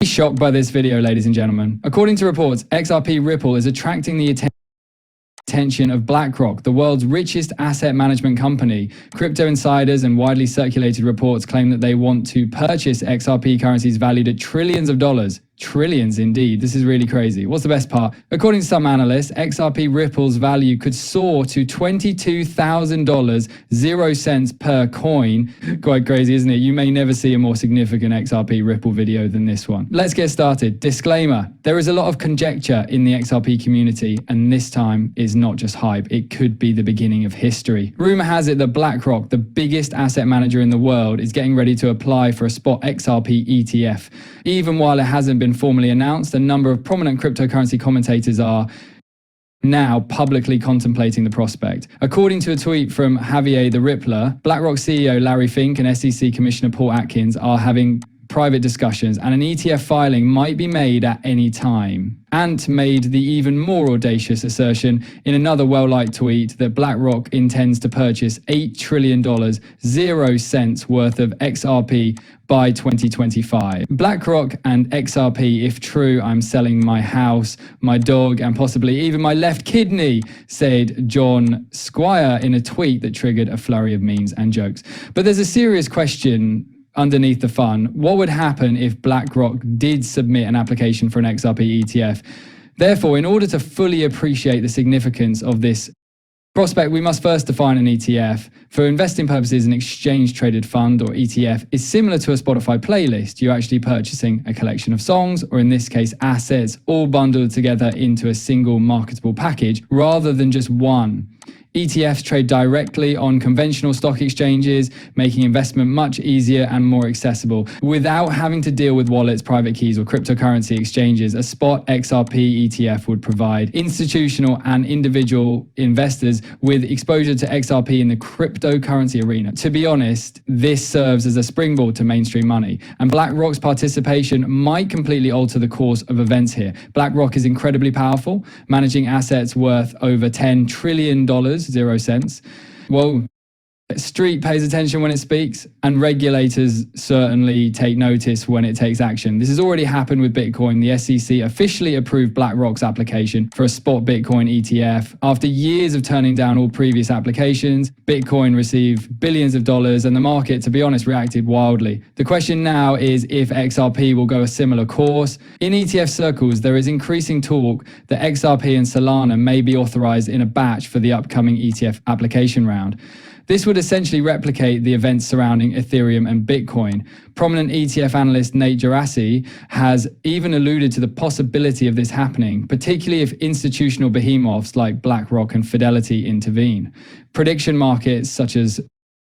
Shocked by this video, ladies and gentlemen. According to reports, xrp+ripple is attracting the attention of BlackRock, the world's richest asset management company. Crypto insiders and widely circulated reports claim that they want to purchase XRP currencies valued at trillions of dollars. Trillions indeed. This is really crazy. What's the best part? According to some analysts, xrp+ripple's value could soar to $22,000, 0 cents per coin. Quite crazy, isn't it? You may never see a more significant XRP+ripple video than this one. Let's get started. Disclaimer: there is a lot of conjecture in the XRP community, and this time is not just hype. It could be the beginning of history. Rumor has it that BlackRock, the biggest asset manager in the world, is getting ready to apply for a spot XRP ETF. Even while it hasn't been formally announced, a number of prominent cryptocurrency commentators are now publicly contemplating the prospect. According to a tweet from Javier the Rippler, BlackRock CEO Larry Fink and SEC Commissioner Paul Atkins are having private discussions, and an ETF filing might be made at any time. Ant made the even more audacious assertion in another well-liked tweet that BlackRock intends to purchase $8 trillion, 0 cents worth of XRP by 2025. BlackRock and XRP, if true, I'm selling my house, my dog, and possibly even my left kidney, said John Squire in a tweet that triggered a flurry of memes and jokes. But there's a serious question underneath the fun. What would happen if BlackRock did submit an application for an XRP ETF? Therefore, in order to fully appreciate the significance of this prospect, we must first define an ETF. For investing purposes, an exchange-traded fund, or ETF, is similar to a Spotify playlist. You're actually purchasing a collection of songs, or in this case, assets, all bundled together into a single marketable package, rather than just one. ETFs trade directly on conventional stock exchanges, making investment much easier and more accessible. Without having to deal with wallets, private keys, or cryptocurrency exchanges, a spot XRP ETF would provide institutional and individual investors with exposure to XRP in the cryptocurrency arena. To be honest, this serves as a springboard to mainstream money, and BlackRock's participation might completely alter the course of events here. BlackRock is incredibly powerful, managing assets worth over $10 trillion, 0 cents. Well, Street pays attention when it speaks, and regulators certainly take notice when it takes action. This has already happened with Bitcoin. The SEC officially approved BlackRock's application for a spot Bitcoin ETF. After years of turning down all previous applications, Bitcoin received billions of dollars, and the market, to be honest, reacted wildly. The question now is if XRP will go a similar course. In ETF circles, there is increasing talk that XRP and Solana may be authorized in a batch for the upcoming ETF application round. This would essentially replicate the events surrounding Ethereum and Bitcoin. Prominent ETF analyst Nate Gerassi has even alluded to the possibility of this happening, particularly if institutional behemoths like BlackRock and Fidelity intervene. Prediction markets such as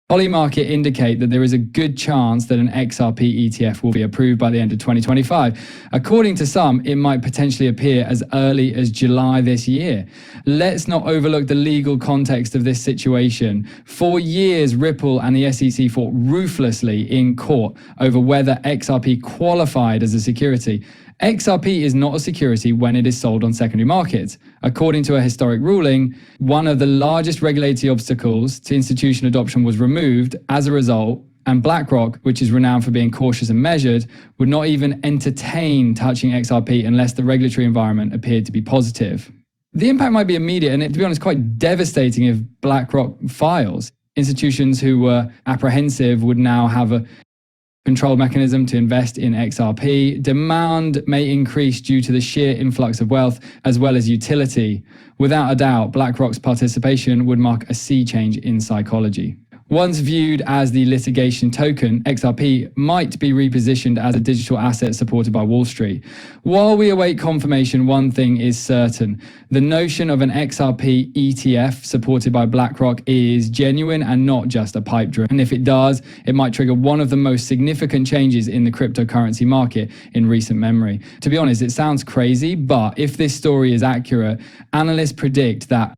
Polymarket indicate that there is a good chance that an XRP ETF will be approved by the end of 2025. According to some, it might potentially appear as early as July this year. Let's not overlook the legal context of this situation. For years, Ripple and the SEC fought ruthlessly in court over whether XRP qualified as a security. XRP is not a security when it is sold on secondary markets. According to a historic ruling, one of the largest regulatory obstacles to institutional adoption was removed as a result, and BlackRock, which is renowned for being cautious and measured, would not even entertain touching XRP unless the regulatory environment appeared to be positive. The impact might be immediate and, to be honest, quite devastating if BlackRock files. Institutions who were apprehensive would now have a control mechanism to invest in XRP. Demand may increase due to the sheer influx of wealth as well as utility. Without a doubt, BlackRock's participation would mark a sea change in psychology. Once viewed as the litigation token, XRP might be repositioned as a digital asset supported by Wall Street. While we await confirmation, one thing is certain. The notion of an XRP ETF supported by BlackRock is genuine and not just a pipe dream. And if it does, it might trigger one of the most significant changes in the cryptocurrency market in recent memory. To be honest, it sounds crazy, but if this story is accurate, analysts predict that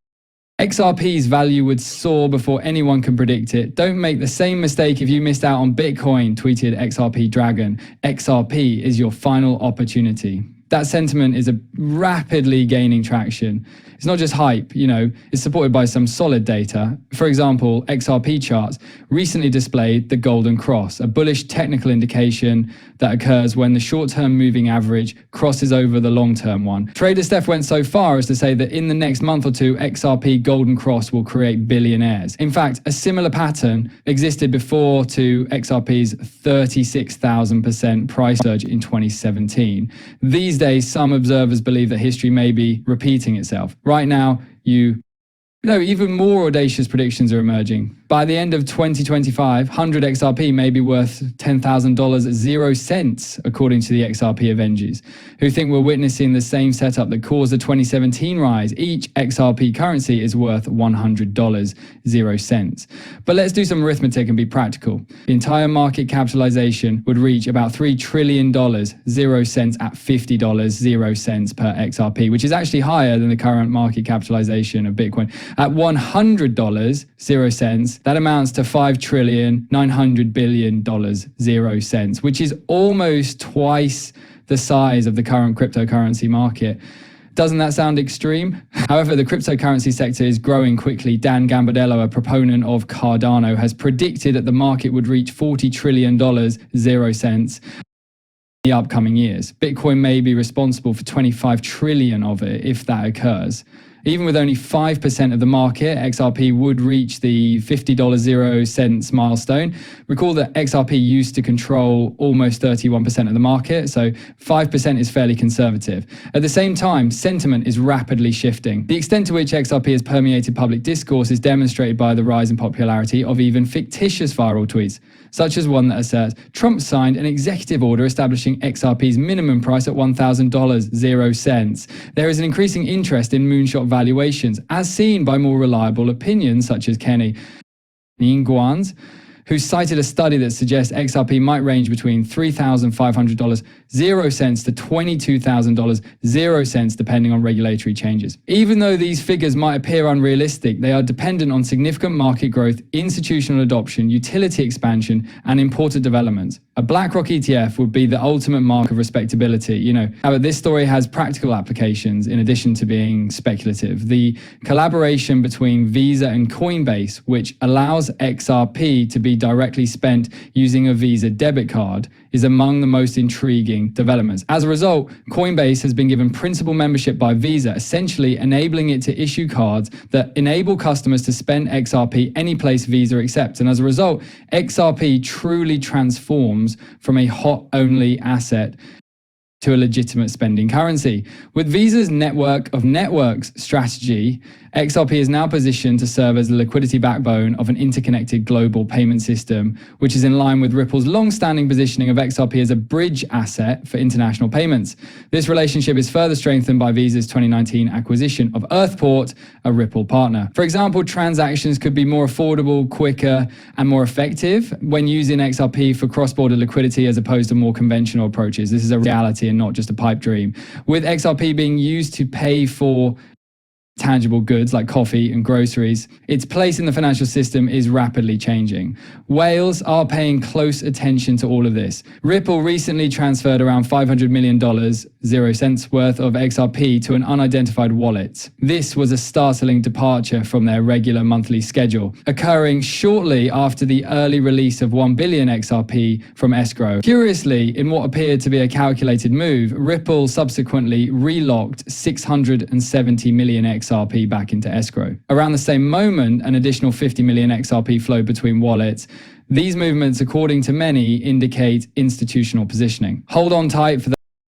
XRP's value would soar before anyone can predict it. Don't make the same mistake if you missed out on Bitcoin, tweeted XRP Dragon. XRP is your final opportunity. That sentiment is rapidly gaining traction. It's not just hype, it's supported by some solid data. For example, XRP charts recently displayed the golden cross, a bullish technical indication that occurs when the short-term moving average crosses over the long-term one. Trader Steph went so far as to say that in the next month or two, XRP golden cross will create billionaires. In fact, a similar pattern existed before to XRP's 36,000% price surge in 2017. These days, some observers believe that history may be repeating itself. Right now, even more audacious predictions are emerging. By the end of 2025, 100 XRP may be worth $10,000 at 0 cents, according to the XRP Avengers, who think we're witnessing the same setup that caused the 2017 rise. Each XRP currency is worth $100, 0 cents. But let's do some arithmetic and be practical. The entire market capitalization would reach about $3 trillion, 0 cents at $50, 0 cents per XRP, which is actually higher than the current market capitalization of Bitcoin. At $100, 0 cents, that amounts to $5.9 trillion, 0 cents, which is almost twice the size of the current cryptocurrency market. Doesn't that sound extreme? However, the cryptocurrency sector is growing quickly. Dan Gambardella, a proponent of Cardano, has predicted that the market would reach $40 trillion, 0 cents, in the upcoming years. Bitcoin may be responsible for 25 trillion of it if that occurs. Even with only 5% of the market, XRP would reach the $50 0 cents milestone. Recall that XRP used to control almost 31% of the market, so 5% is fairly conservative. At the same time, sentiment is rapidly shifting. The extent to which XRP has permeated public discourse is demonstrated by the rise in popularity of even fictitious viral tweets, such as one that asserts Trump signed an executive order establishing XRP's minimum price at $1,000, 0 cents. There is an increasing interest in moonshot valuations, as seen by more reliable opinions such as Kenny Nguyen's, who cited a study that suggests XRP might range between $3,500, 0 cents to $22,000, 0 cents, depending on regulatory changes. Even though these figures might appear unrealistic, they are dependent on significant market growth, institutional adoption, utility expansion, and important developments. A BlackRock ETF would be the ultimate mark of respectability. However, this story has practical applications in addition to being speculative. The collaboration between Visa and Coinbase, which allows XRP to be directly spent using a Visa debit card, is among the most intriguing developments. As a result, Coinbase has been given principal membership by Visa, essentially enabling it to issue cards that enable customers to spend XRP any place Visa accepts. And as a result, XRP truly transforms from a hot-only asset to a legitimate spending currency. With Visa's network of networks strategy, XRP is now positioned to serve as the liquidity backbone of an interconnected global payment system, which is in line with Ripple's long-standing positioning of XRP as a bridge asset for international payments. This relationship is further strengthened by Visa's 2019 acquisition of Earthport, a Ripple partner. For example, transactions could be more affordable, quicker, and more effective when using XRP for cross-border liquidity as opposed to more conventional approaches. This is a reality and not just a pipe dream. With XRP being used to pay for tangible goods like coffee and groceries, its place in the financial system is rapidly changing. Whales are paying close attention to all of this. Ripple recently transferred around $500 million, 0 cents worth of XRP to an unidentified wallet. This was a startling departure from their regular monthly schedule, occurring shortly after the early release of 1 billion XRP from escrow. Curiously, in what appeared to be a calculated move, Ripple subsequently relocked 670 million XRP back into escrow. Around the same moment, an additional 50 million XRP flowed between wallets. These movements, according to many, indicate institutional positioning. Hold on tight for